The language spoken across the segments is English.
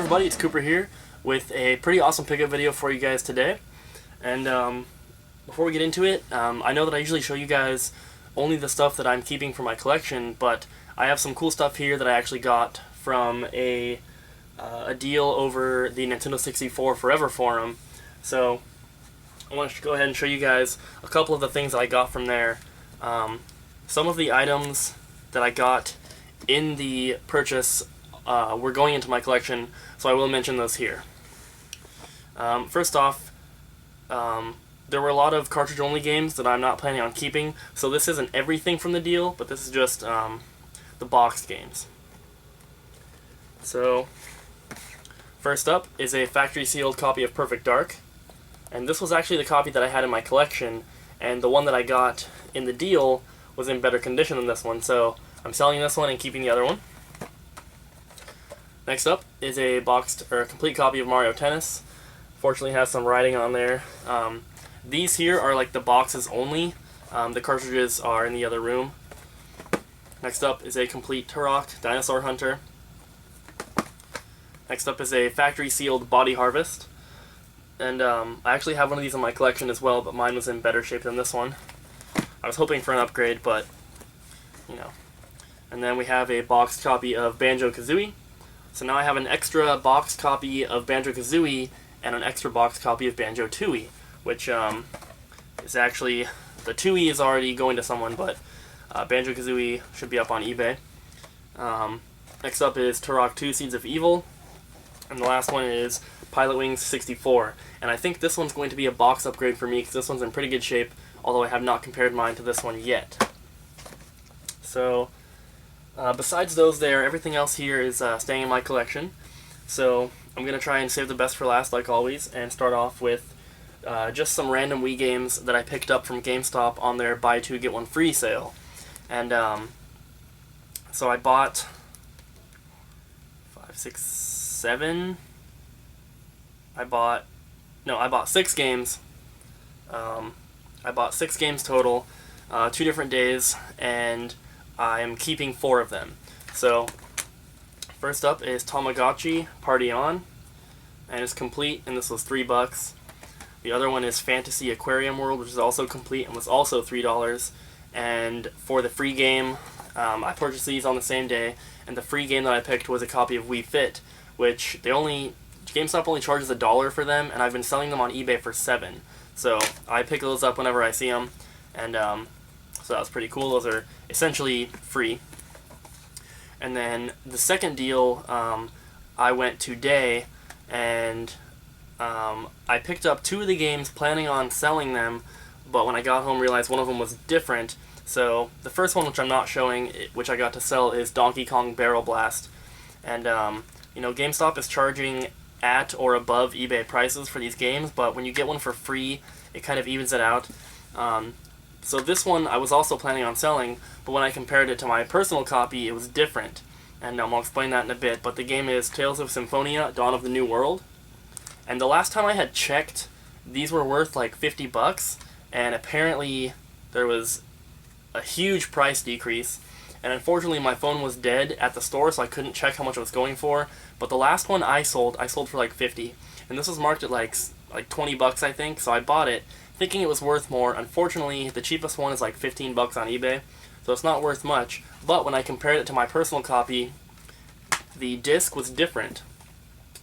everybody, it's Cooper here with a pretty awesome pickup video for you guys today. And before we get into it, I know that I usually show you guys only the stuff that I'm keeping for my collection, but I have some cool stuff here that I actually got from a deal over the Nintendo 64 Forever forum. So I want to go ahead and show you guys a couple of the things that I got from there. Some of the items that I got in the purchase were going into my collection, so I will mention those here. First off, there were a lot of cartridge-only games that I'm not planning on keeping, so this isn't everything from the deal, but this is just the boxed games. So, first up is a factory-sealed copy of Perfect Dark, and this was actually the copy that I had in my collection, and the one that I got in the deal was in better condition than this one, so I'm selling this one and keeping the other one. Next up is a complete copy of Mario Tennis. Fortunately, it has some writing on there. These here are like the boxes only. The cartridges are in the other room. Next up is a complete Turok Dinosaur Hunter. Next up is a factory sealed Body Harvest. And I actually have one of these in my collection as well, but mine was in better shape than this one. I was hoping for an upgrade, but you know. And then we have a boxed copy of Banjo-Kazooie. So now I have an extra boxed copy of Banjo-Kazooie and an extra boxed copy of Banjo-Tooie, which is actually, the Tooie is already going to someone, but Banjo-Kazooie should be up on eBay. Next up is Turok 2 Seeds of Evil, and the last one is Pilot Wings 64. And I think this one's going to be a box upgrade for me, because this one's in pretty good shape, although I have not compared mine to this one yet. So, besides those there, everything else here is staying in my collection. So I'm going to try and save the best for last, like always, and start off with just some random Wii games that I picked up from GameStop on their buy two get one free sale. And so I bought 6 games. I bought 6 games total, 2 different days, and I am keeping 4 of them. So, first up is Tamagotchi Party On, and it's complete, and this was $3. The other one is Fantasy Aquarium World, which is also complete and was also $3. And for the free game, I purchased these on the same day, and the free game that I picked was a copy of Wii Fit, which GameStop only charges $1 for them, and I've been selling them on eBay for $7. So I pick those up whenever I see them, and so that was pretty cool. Those are essentially free. And then the second deal, I went today, and I picked up 2 of the games planning on selling them, but when I got home realized one of them was different. So the first one, which I'm not showing, which I got to sell, is Donkey Kong Barrel Blast. And you know, GameStop is charging at or above eBay prices for these games, but when you get one for free, it kind of evens it out. So this one I was also planning on selling, but when I compared it to my personal copy, it was different. And I'll explain that in a bit, but the game is Tales of Symphonia, Dawn of the New World. And the last time I had checked, these were worth like $50, and apparently there was a huge price decrease. And unfortunately my phone was dead at the store, so I couldn't check how much it was going for. But the last one I sold for like $50. And this was marked at like $20, I think, so I bought it thinking it was worth more. Unfortunately, the cheapest one is like $15 on eBay, so it's not worth much. But when I compared it to my personal copy, the disc was different.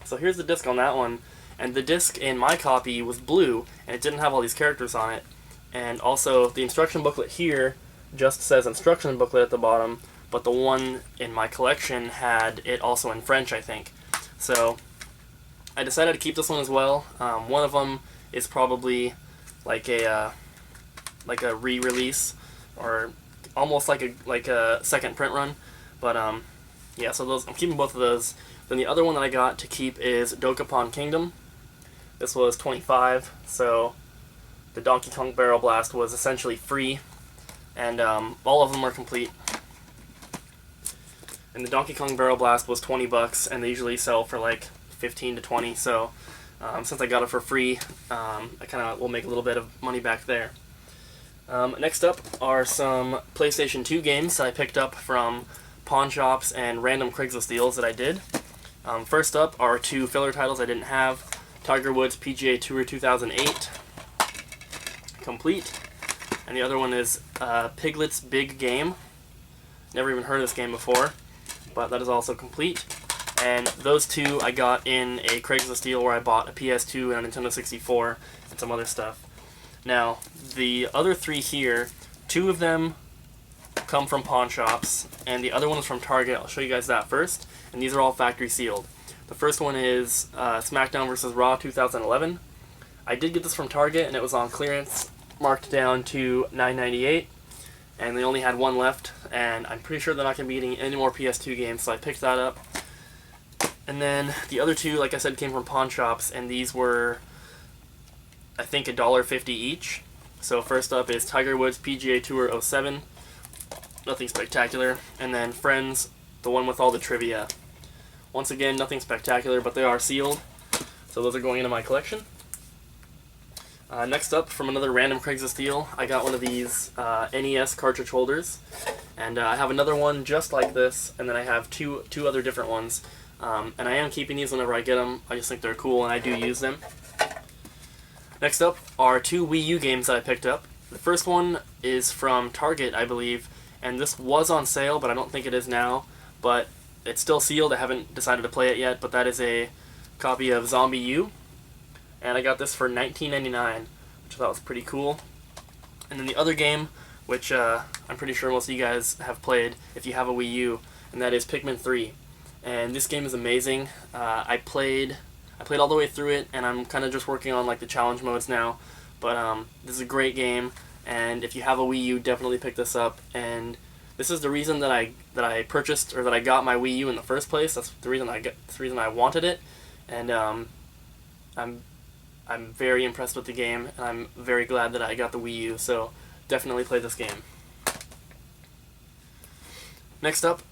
So here's the disc on that one, and the disc in my copy was blue, and it didn't have all these characters on it. And also, the instruction booklet here just says instruction booklet at the bottom, but the one in my collection had it also in French, I think. So I decided to keep this one as well. One of them is probably like a re-release, or almost like a second print run. But yeah, so I'm keeping both of those. Then the other one that I got to keep is Dokapon Kingdom. This was $25, so the Donkey Kong Barrel Blast was essentially free, and all of them are complete. And the Donkey Kong Barrel Blast was $20, and they usually sell for like 15 to 20. So since I got it for free, I kind of will make a little bit of money back there. Next up are some PlayStation 2 games that I picked up from pawn shops and random Craigslist deals that I did. First up are two filler titles I didn't have. Tiger Woods PGA Tour 2008, complete. And the other one is Piglet's Big Game. Never even heard of this game before, but that is also complete. And those two I got in a Craigslist deal where I bought a PS2 and a Nintendo 64 and some other stuff. Now, the other three here, two of them come from pawn shops, and the other one is from Target. I'll show you guys that first. And these are all factory sealed. The first one is SmackDown vs. Raw 2011. I did get this from Target, and it was on clearance, marked down to $9.98, and they only had one left, and I'm pretty sure they're not going to be getting any more PS2 games, so I picked that up. And then the other two, like I said, came from pawn shops, and these were, I think, $1.50 each. So first up is Tiger Woods PGA Tour 07, nothing spectacular, and then Friends, the one with all the trivia. Once again, nothing spectacular, but they are sealed, so those are going into my collection. Next up, from another random Craigslist deal, I got one of these NES cartridge holders, and I have another one just like this, and then I have two other different ones, and I am keeping these whenever I get them. I just think they're cool, and I do use them. Next up are two Wii U games that I picked up. The first one is from Target, I believe, and this was on sale, but I don't think it is now, but it's still sealed. I haven't decided to play it yet, but that is a copy of Zombie U. And I got this for $19.99, which I thought was pretty cool. And then the other game, which I'm pretty sure most of you guys have played if you have a Wii U, and that is Pikmin 3. And this game is amazing. I played all the way through it, and I'm kind of just working on like the challenge modes now. But this is a great game, and if you have a Wii U, definitely pick this up. And this is the reason that I purchased, or that I got my Wii U in the first place. That's the reason I wanted it, and I'm very impressed with the game, and I'm very glad that I got the Wii U, so definitely play this game. Next up,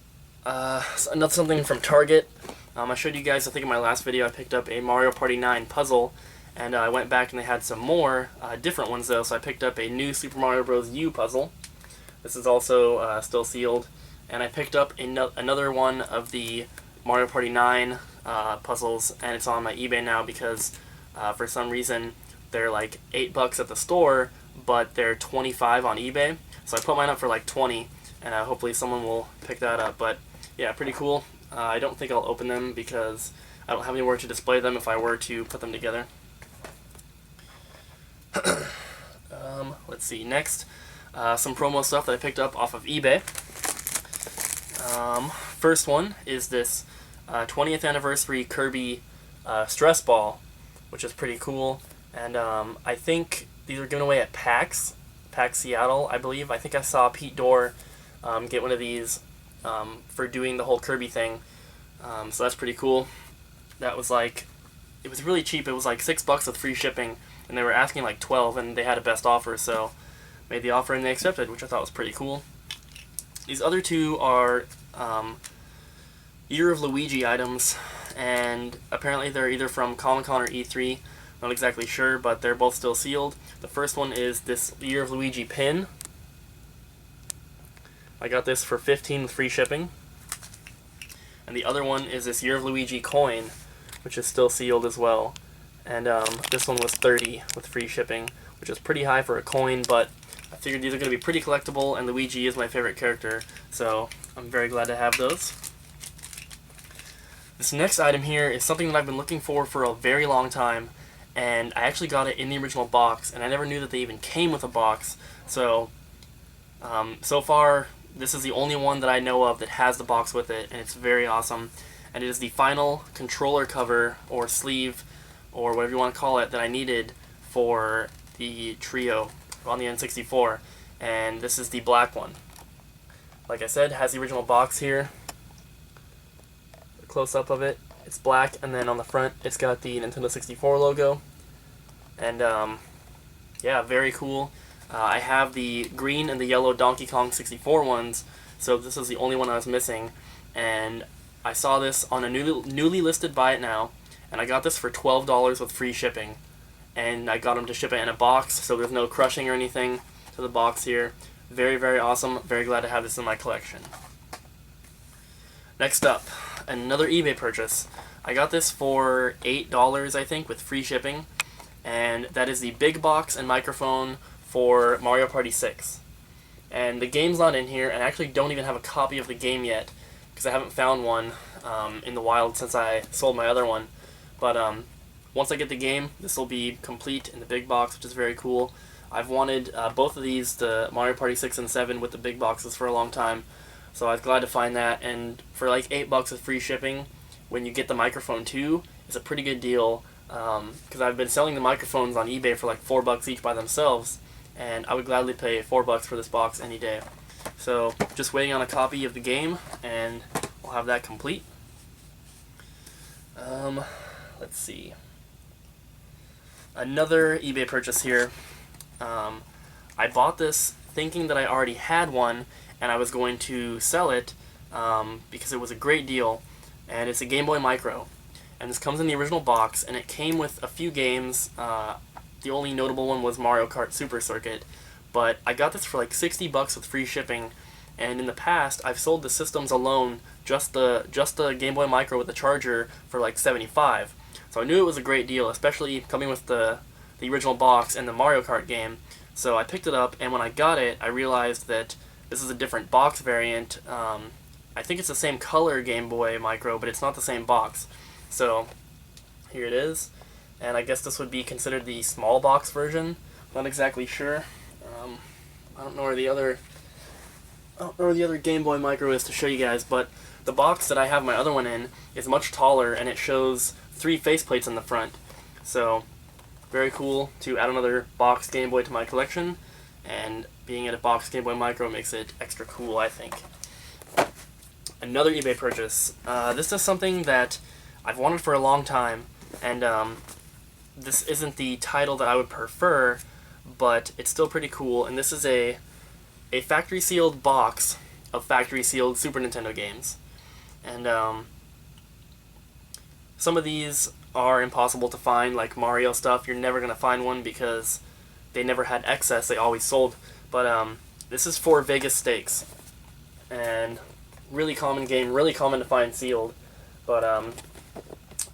another something from Target. I showed you guys, I think in my last video, I picked up a Mario Party 9 puzzle, and I went back and they had some more different ones though, so I picked up a new Super Mario Bros. U puzzle. This is also still sealed, and I picked up another one of the Mario Party 9 puzzles, and it's on my eBay now because for some reason they're like $8 at the store, but they're $25 on eBay. So I put mine up for like $20, and hopefully someone will pick that up. But yeah, pretty cool. I don't think I'll open them because I don't have anywhere to display them if I were to put them together. Let's see, next, some promo stuff that I picked up off of eBay. First one is this 20th anniversary Kirby stress ball, which is pretty cool, and I think these are given away at PAX Seattle, I believe. I think I saw Pete Dorr get one of these for doing the whole Kirby thing, so that's pretty cool. That was like, it was really cheap. It was like $6 with free shipping, and they were asking like 12, and they had a best offer, so made the offer and they accepted, which I thought was pretty cool. These other two are Year of Luigi items, and apparently they're either from Comic-Con or E3, not exactly sure, but they're both still sealed. The first one is this Year of Luigi pin. I got this for $15 with free shipping. And the other one is this Year of Luigi coin, which is still sealed as well. And this one was $30 with free shipping, which is pretty high for a coin, but I figured these are going to be pretty collectible, and Luigi is my favorite character, so I'm very glad to have those. This next item here is something that I've been looking for a very long time, and I actually got it in the original box, and I never knew that they even came with a box. So, so far, this is the only one that I know of that has the box with it, and it's very awesome. And it is the final controller cover, or sleeve, or whatever you want to call it, that I needed for the Trio on the N64, and this is the black one. Like I said, it has the original box here. A close-up of it. It's black, and then on the front, it's got the Nintendo 64 logo. And, yeah, very cool. I have the green and the yellow Donkey Kong 64 ones, so this is the only one I was missing. And I saw this on a newly listed Buy It Now, and I got this for $12 with free shipping. And I got them to ship it in a box, so there's no crushing or anything to the box here. Very, very awesome. Very glad to have this in my collection. Next up, another eBay purchase. I got this for $8, I think, with free shipping, and that is the big box and microphone for Mario Party 6. And the game's not in here, and I actually don't even have a copy of the game yet, because I haven't found one in the wild since I sold my other one. But once I get the game, this will be complete in the big box, which is very cool. I've wanted both of these, the Mario Party 6 and 7, with the big boxes for a long time, so I was glad to find that. And for like $8 with free shipping, when you get the microphone too, it's a pretty good deal, because I've been selling the microphones on eBay for like $4 each by themselves, and I would gladly pay $4 for this box any day. So just waiting on a copy of the game, and we'll have that complete. Let's see. Another eBay purchase here. I bought this thinking that I already had one, and I was going to sell it because it was a great deal, and it's a Game Boy Micro. And this comes in the original box, and it came with a few games. The only notable one was Mario Kart Super Circuit, but I got this for like $60 with free shipping. And in the past, I've sold the systems alone, just the Game Boy Micro with the charger, for like $75. So I knew it was a great deal, especially coming with the original box and the Mario Kart game. So I picked it up, and when I got it, I realized that this is a different box variant. I think it's the same color Game Boy Micro, but it's not the same box. So here it is, and I guess this would be considered the small box version. Not exactly sure. I don't know where the other Game Boy Micro is to show you guys, but the box that I have my other one in is much taller, and it shows 3 faceplates in the front. So very cool to add another box Game Boy to my collection, and being at a box Game Boy Micro makes it extra cool, I think. Another eBay purchase. This is something that I've wanted for a long time, and this isn't the title that I would prefer, but it's still pretty cool, and this is a factory-sealed box of factory-sealed Super Nintendo games. And some of these are impossible to find, like Mario stuff. You're never going to find one because they never had excess, they always sold. But this is for Vegas Stakes, and really common game, really common to find sealed. But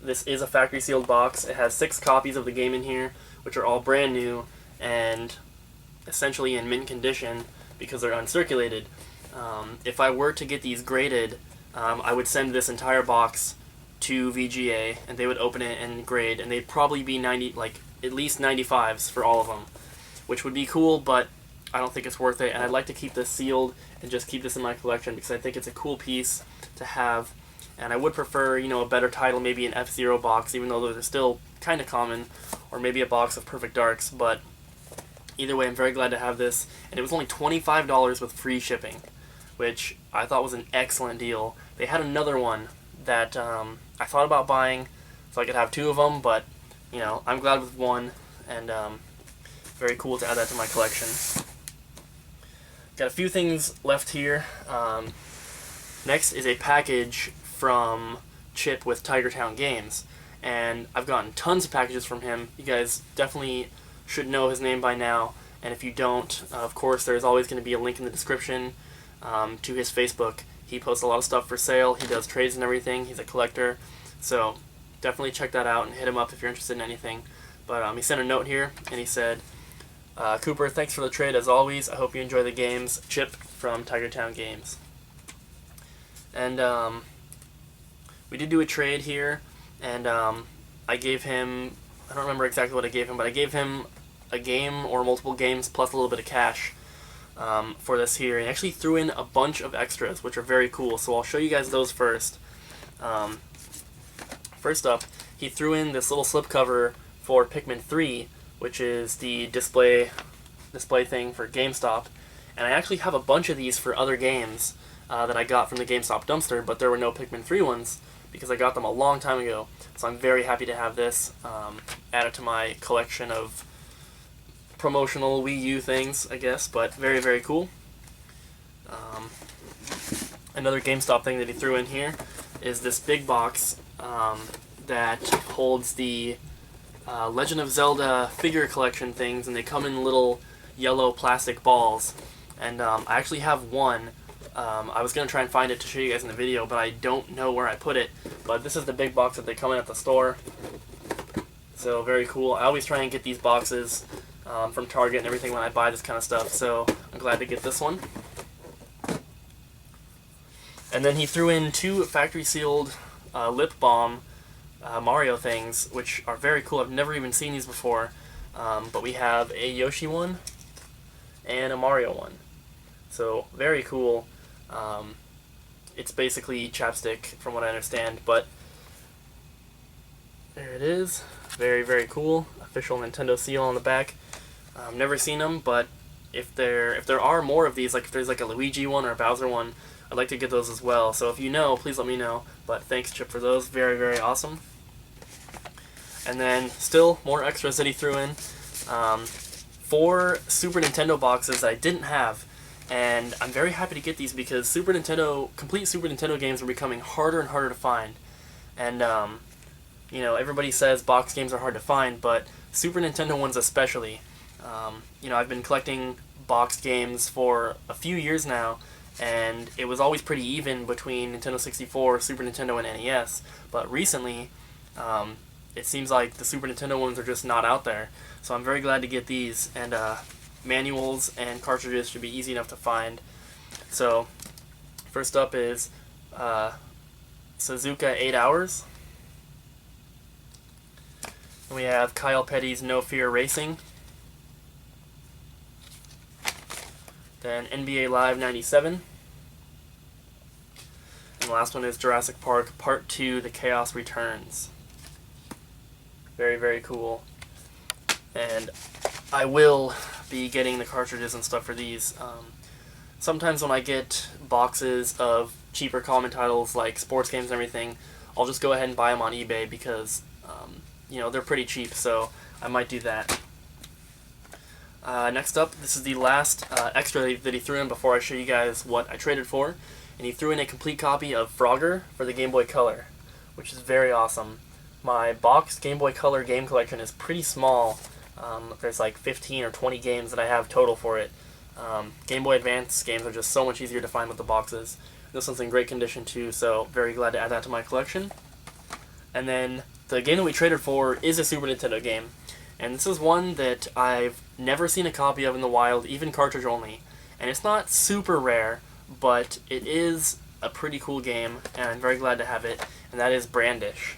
this is a factory-sealed box. It has 6 copies of the game in here, which are all brand new and essentially in mint condition, because they're uncirculated. If I were to get these graded, I would send this entire box to VGA, and they would open it and grade, and they'd probably be at least 95s for all of them, which would be cool, but I don't think it's worth it, and I'd like to keep this sealed and just keep this in my collection because I think it's a cool piece to have, and I would prefer, a better title, maybe an F-Zero box, even though those are still kind of common, or maybe a box of Perfect Darks, but either way, I'm very glad to have this, and it was only $25 with free shipping, which I thought was an excellent deal. They had another one that I thought about buying so I could have 2 of them, but, I'm glad with one, and very cool to add that to my collection. Got a few things left here. Next is a package from Chip with Tigertown Games, and I've gotten tons of packages from him. You guys definitely should know his name by now, and if you don't, of course, there's always going to be a link in the description to his Facebook. He posts a lot of stuff for sale. He does trades and everything. He's a collector, so definitely check that out and hit him up if you're interested in anything. But he sent a note here, and he said, Cooper, thanks for the trade as always. I hope you enjoy the games. Chip from Tigertown Games. And we did do a trade here, and I gave him, I don't remember exactly what I gave him, but I gave him a game or multiple games plus a little bit of cash for this here. He actually threw in a bunch of extras, which are very cool, so I'll show you guys those first. First up, he threw in this little slipcover for Pikmin 3, which is the display thing for GameStop, and I actually have a bunch of these for other games that I got from the GameStop dumpster, but there were no Pikmin 3 ones because I got them a long time ago, so I'm very happy to have this added to my collection of promotional Wii U things, I guess, but very, very cool. Another GameStop thing that he threw in here is this big box that holds the Legend of Zelda figure collection things, and they come in little yellow plastic balls. And I actually have one I was going to try and find it to show you guys in the video, but I don't know where I put it. But this is the big box that they come in at the store. So very cool. I always try and get these boxes from Target and everything when I buy this kind of stuff. So I'm glad to get this one. And then he threw in 2 factory sealed lip balm Mario things, which are very cool. I've never even seen these before. But we have a Yoshi one and a Mario one. So very cool. It's basically chapstick from what I understand, but there it is. Very, very cool. Official Nintendo seal on the back. I've never seen them, but if there are more of these, like if there's like a Luigi one or a Bowser one, I'd like to get those as well. So if you know, please let me know. But thanks, Chip, for those. Very, very awesome. And then still more extras that he threw in. 4 Super Nintendo boxes that I didn't have. And I'm very happy to get these because complete Super Nintendo games are becoming harder and harder to find. And, you know, everybody says box games are hard to find, but Super Nintendo ones especially. You know, I've been collecting boxed games for a few years now, and it was always pretty even between Nintendo 64, Super Nintendo, and NES. But recently, it seems like the Super Nintendo ones are just not out there. So I'm very glad to get these, and manuals and cartridges should be easy enough to find. So first up is Suzuka 8 Hours. And we have Kyle Petty's No Fear Racing. Then NBA Live 97. And the last one is Jurassic Park Part 2, The Chaos Returns. Very, very cool. And I will be getting the cartridges and stuff for these. Sometimes when I get boxes of cheaper common titles like sports games and everything, I'll just go ahead and buy them on eBay because you know, they're pretty cheap, so I might do that. Next up, this is the last extra that he threw in before I show you guys what I traded for. And he threw in a complete copy of Frogger for the Game Boy Color, which is very awesome. My boxed Game Boy Color game collection is pretty small. There's like 15 or 20 games that I have total for it. Game Boy Advance games are just so much easier to find with the boxes. This one's in great condition too, so very glad to add that to my collection. And then the game that we traded for is a Super Nintendo game. And this is one that I've never seen a copy of in the wild, even cartridge only. And it's not super rare, but it is a pretty cool game, and I'm very glad to have it, and that is Brandish.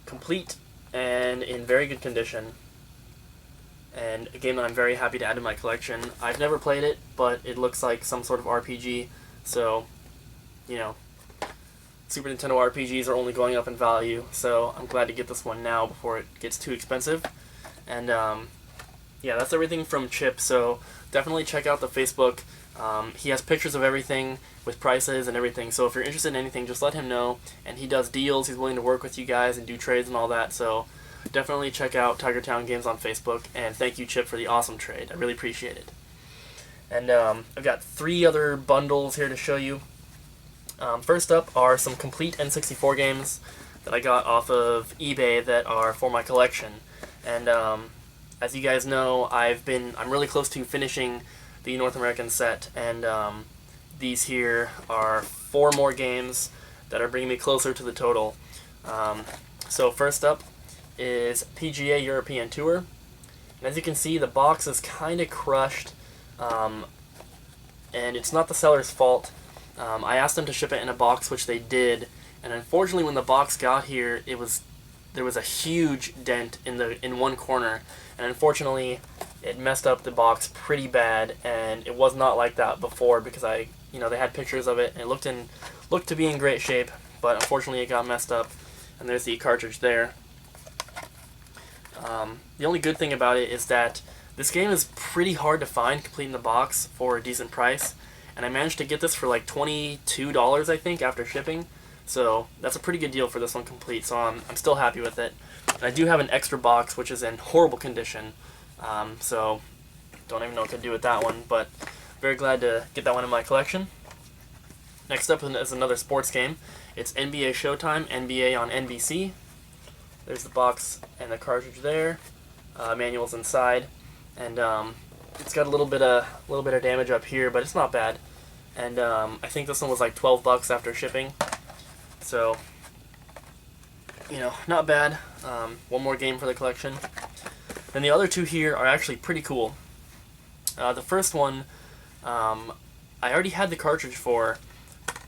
Complete and in very good condition, and a game that I'm very happy to add to my collection. I've never played it, but it looks like some sort of RPG, so, you know, Super Nintendo RPGs are only going up in value, so I'm glad to get this one now before it gets too expensive. And yeah, that's everything from Chip, so definitely check out the Facebook. He has pictures of everything with prices and everything, so if you're interested in anything, just let him know. And he does deals, he's willing to work with you guys and do trades and all that, so definitely check out Tiger Town Games on Facebook, and thank you, Chip, for the awesome trade. I really appreciate it. And I've got 3 other bundles here to show you. First up are some complete N64 games that I got off of eBay that are for my collection. And as you guys know, I'm really close to finishing the North American set, and these here are 4 more games that are bringing me closer to the total. So first up is PGA European Tour. And as you can see, the box is kind of crushed, and it's not the seller's fault. I asked them to ship it in a box, which they did, and unfortunately when the box got here, there was a huge dent in one corner, and unfortunately it messed up the box pretty bad, and it was not like that before because they had pictures of it, and it looked to be in great shape, but unfortunately it got messed up, and there's the cartridge there. The only good thing about it is that this game is pretty hard to find complete in the box for a decent price. And I managed to get this for like $22, I think, after shipping. So that's a pretty good deal for this one complete, so I'm still happy with it. And I do have an extra box, which is in horrible condition. So don't even know what to do with that one, but very glad to get that one in my collection. Next up is another sports game. It's NBA Showtime, NBA on NBC. There's the box and the cartridge there. Manual's inside. And it's got a little bit of damage up here, but it's not bad. And I think this one was like $12 after shipping, so not bad. One more game for the collection. Then the other two here are actually pretty cool. The first one, I already had the cartridge for,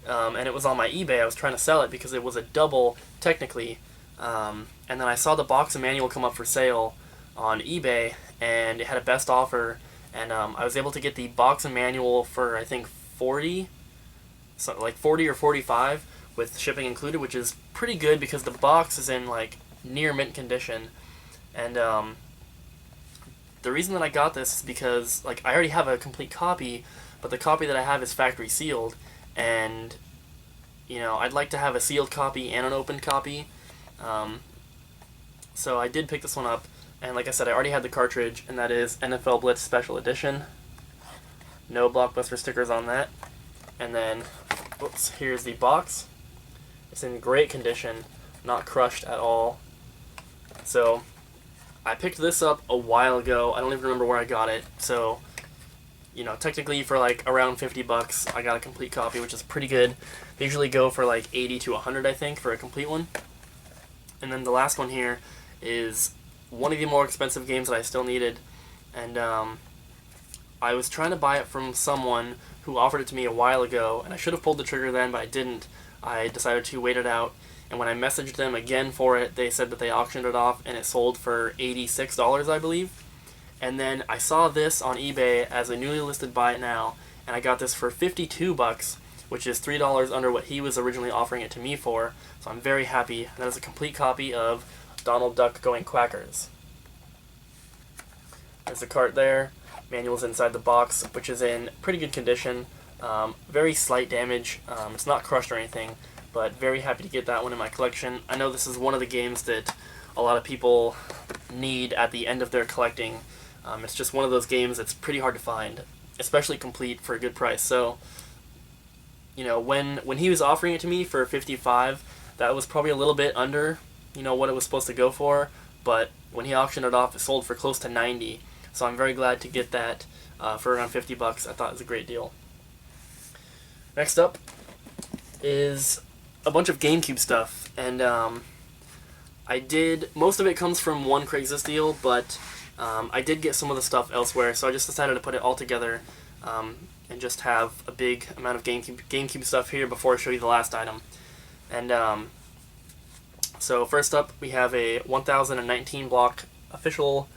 and it was on my eBay. I was trying to sell it because it was a double technically, and then I saw the box and manual come up for sale on eBay, and it had a best offer, and I was able to get the box and manual for I think 40, so like 40 or 45 with shipping included, which is pretty good because the box is in like near mint condition. And the reason that I got this is because like I already have a complete copy, but the copy that I have is factory sealed, and I'd like to have a sealed copy and an open copy. So I did pick this one up, and like I said, I already had the cartridge, and that is NFL Blitz Special Edition. No Blockbuster stickers on that. And then, oops, here's the box. It's in great condition, not crushed at all. So, I picked this up a while ago. I don't even remember where I got it. So, technically for like around $50, I got a complete copy, which is pretty good. They usually go for like 80 to 100, I think, for a complete one. And then the last one here is one of the more expensive games that I still needed. And I was trying to buy it from someone who offered it to me a while ago, and I should have pulled the trigger then, but I didn't. I decided to wait it out, and when I messaged them again for it, they said that they auctioned it off, and it sold for $86, I believe. And then I saw this on eBay as a newly listed buy it now, and I got this for $52, which is $3 under what he was originally offering it to me for, so I'm very happy. That is a complete copy of Donald Duck Going Quackers. There's the cart there. Manual's inside the box, which is in pretty good condition. Very slight damage. It's not crushed or anything, but very happy to get that one in my collection. I know this is one of the games that a lot of people need at the end of their collecting. It's just one of those games that's pretty hard to find, especially complete for a good price. So, when he was offering it to me for $55, that was probably a little bit under, what it was supposed to go for. But when he auctioned it off, it sold for close to $90. So I'm very glad to get that for around $50. I thought it was a great deal. Next up is a bunch of GameCube stuff, and most of it comes from one Craigslist deal, but I did get some of the stuff elsewhere, so I just decided to put it all together and just have a big amount of GameCube stuff here before I show you the last item. And so first up, we have a 1019 block official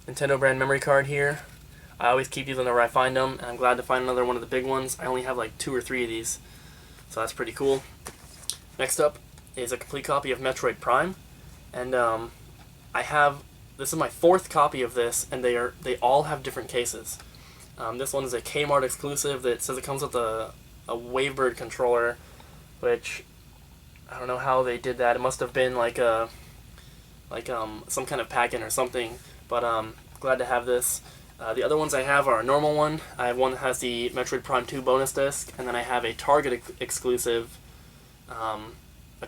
Nintendo brand memory card here. I always keep these whenever I find them, and I'm glad to find another one of the big ones. I only have like 2 or 3 of these, so that's pretty cool. Next up is a complete copy of Metroid Prime, and this is my 4th copy of this, and they all have different cases. This one is a Kmart exclusive that says it comes with a Wavebird controller, which I don't know how they did that. It must have been like some kind of pack-in or something. But glad to have this. The other ones I have are a normal one. I have one that has the Metroid Prime 2 bonus disc, and then I have a Target exclusive,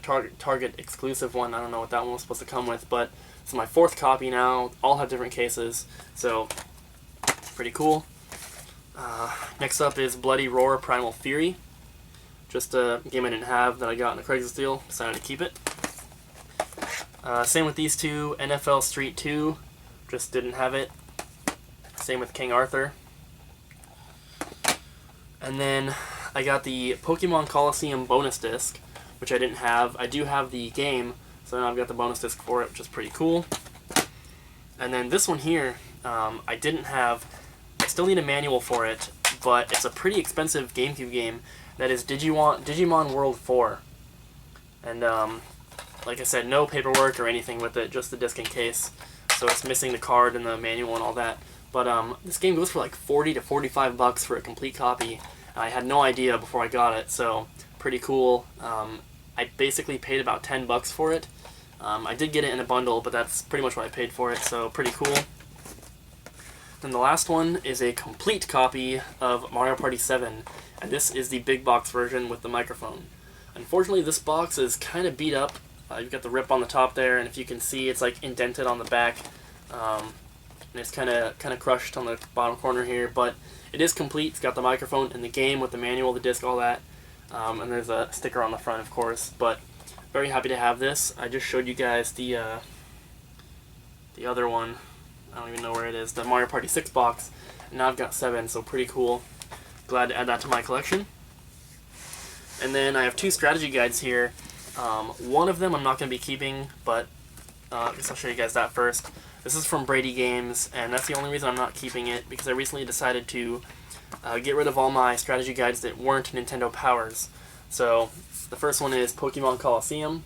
Target exclusive one. I don't know what that one was supposed to come with, but it's my 4th copy now. All have different cases, so pretty cool. Next up is Bloody Roar Primal Fury. Just a game I didn't have that I got in a Craigslist deal. Decided to keep it. Same with these two. NFL Street 2. Just didn't have it. Same with King Arthur. And then I got the Pokemon Coliseum bonus disc, which I didn't have. I do have the game, so now I've got the bonus disc for it, which is pretty cool. And then this one here, I didn't have. I still need a manual for it, but it's a pretty expensive GameCube game. That is Digimon World 4. And like I said, no paperwork or anything with it, just the disc and case. So it's missing the card and the manual and all that. But this game goes for like $40 to $45 for a complete copy. I had no idea before I got it, so pretty cool. I basically paid about $10 for it. I did get it in a bundle, but that's pretty much what I paid for it, so pretty cool. Then the last one is a complete copy of Mario Party 7, and this is the big box version with the microphone. Unfortunately, this box is kind of beat up. You've got the rip on the top there, and if you can see, it's like indented on the back. and it's kind of crushed on the bottom corner here, but it is complete. It's got the microphone and the game with the manual, the disc, all that, and there's a sticker on the front, of course. But very happy to have this. I just showed you guys the other one. I don't even know where it is. The Mario Party 6 box. And now I've got 7, so pretty cool. Glad to add that to my collection. And then I have 2 strategy guides here. One of them I'm not going to be keeping, but I guess I'll show you guys that first. This is from Brady Games, and that's the only reason I'm not keeping it, because I recently decided to get rid of all my strategy guides that weren't Nintendo Powers. So the first one is Pokemon Coliseum.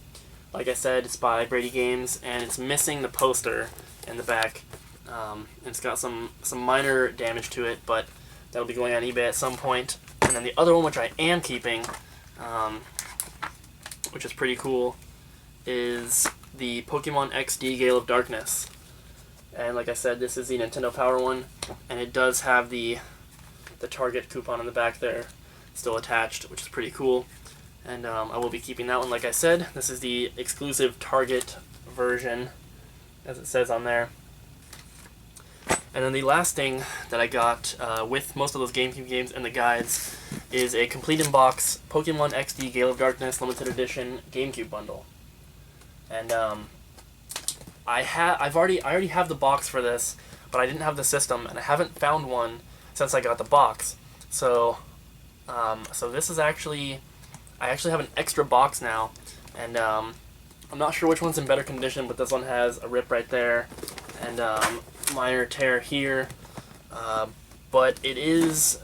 Like I said, it's by Brady Games, and it's missing the poster in the back. And it's got some minor damage to it, but that'll be going on eBay at some point. And then the other one, which I am keeping, which is pretty cool, is the Pokemon XD Gale of Darkness. And like I said, this is the Nintendo Power one, and it does have the Target coupon in the back there still attached, which is pretty cool. And I will be keeping that one, like I said. This is the exclusive Target version, as it says on there. And then the last thing that I got with most of those GameCube games and the guides is a complete in-box Pokemon XD Gale of Darkness Limited Edition GameCube bundle. And I already have the box for this, but I didn't have the system, and I haven't found one since I got the box. So this is actually, I actually have an extra box now, and I'm not sure which one's in better condition, but this one has a rip right there, and minor tear here, but it is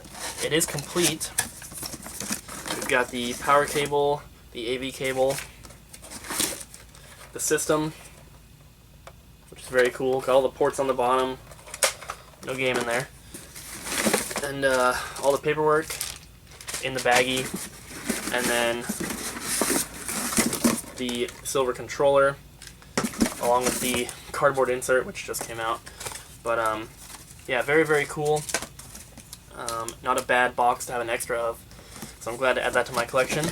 complete. We've got the power cable, the AV cable, the system, which is very cool. Got all the ports on the bottom, no game in there, and all the paperwork in the baggie, and then the silver controller, along with the cardboard insert, which just came out. But yeah, very, very cool. Not a bad box to have an extra of, so I'm glad to add that to my collection.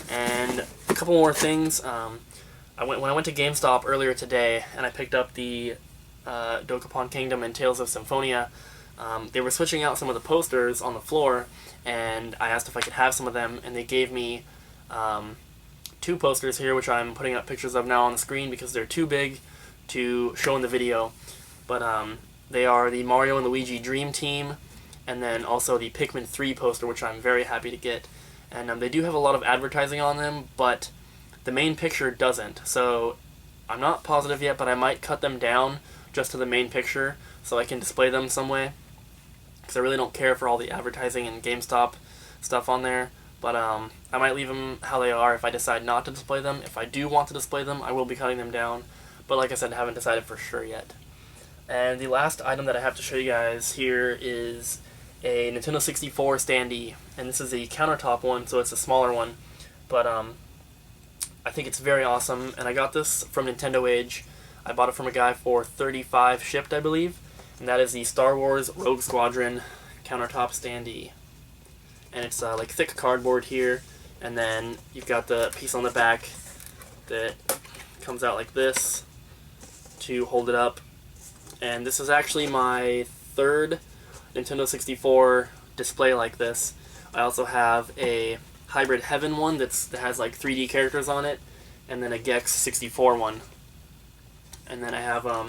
And a couple more things. When I went to GameStop earlier today, and I picked up the Dokapon Kingdom and Tales of Symphonia, they were switching out some of the posters on the floor, and I asked if I could have some of them, and they gave me 2 posters here, which I'm putting up pictures of now on the screen because they're too big to show in the video. But they are the Mario and Luigi Dream Team, and then also the Pikmin 3 poster, which I'm very happy to get. And they do have a lot of advertising on them, but the main picture doesn't. So I'm not positive yet, but I might cut them down just to the main picture so I can display them some way, because I really don't care for all the advertising and GameStop stuff on there. But I might leave them how they are if I decide not to display them. If I do want to display them, I will be cutting them down. But like I said, I haven't decided for sure yet. And the last item that I have to show you guys here is a Nintendo 64 Standee. And this is a countertop one, so it's a smaller one. But I think it's very awesome. And I got this from Nintendo Age. I bought it from a guy for $35 shipped, I believe. And that is the Star Wars Rogue Squadron countertop Standee. And it's like thick cardboard here, and then you've got the piece on the back that comes out like this to hold it up. And this is actually my 3rd Nintendo 64 display like this. I also have a Hybrid Heaven one that has like 3D characters on it, and then a Gex 64 one. And then I have a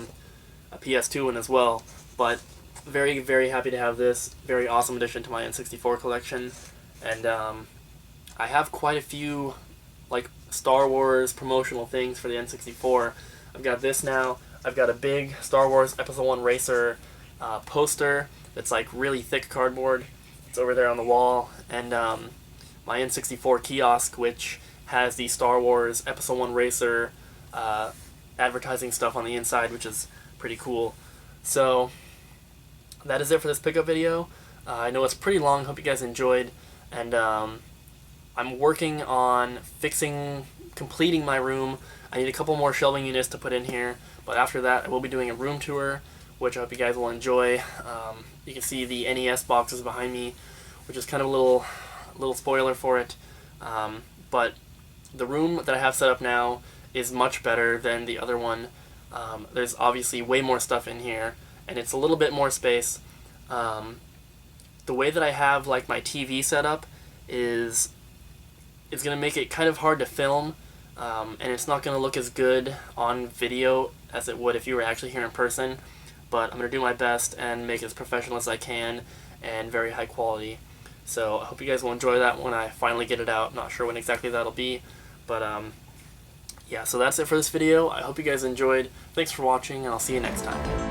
PS2 one as well. But very, very happy to have this. Very awesome addition to my N64 collection. And I have quite a few like Star Wars promotional things for the N64. I've got this now. I've got a big Star Wars Episode 1 Racer poster that's like really thick cardboard. It's over there on the wall. And my N64 kiosk, which has the Star Wars Episode 1 Racer advertising stuff on the inside, which is pretty cool. So that is it for this pickup video. I know it's pretty long. Hope you guys enjoyed. And I'm working on completing my room. I need a couple more shelving units to put in here. But after that, I will be doing a room tour, which I hope you guys will enjoy. You can see the NES boxes behind me, which is kind of a little spoiler for it. But the room that I have set up now is much better than the other one. There's obviously way more stuff in here, and it's a little bit more space. The way that I have like my TV set up is going to make it kind of hard to film, and it's not going to look as good on video as it would if you were actually here in person, but I'm going to do my best and make it as professional as I can and very high quality. So I hope you guys will enjoy that when I finally get it out. Not sure when exactly that'll be, but yeah, so that's it for this video. I hope you guys enjoyed. Thanks for watching, and I'll see you next time.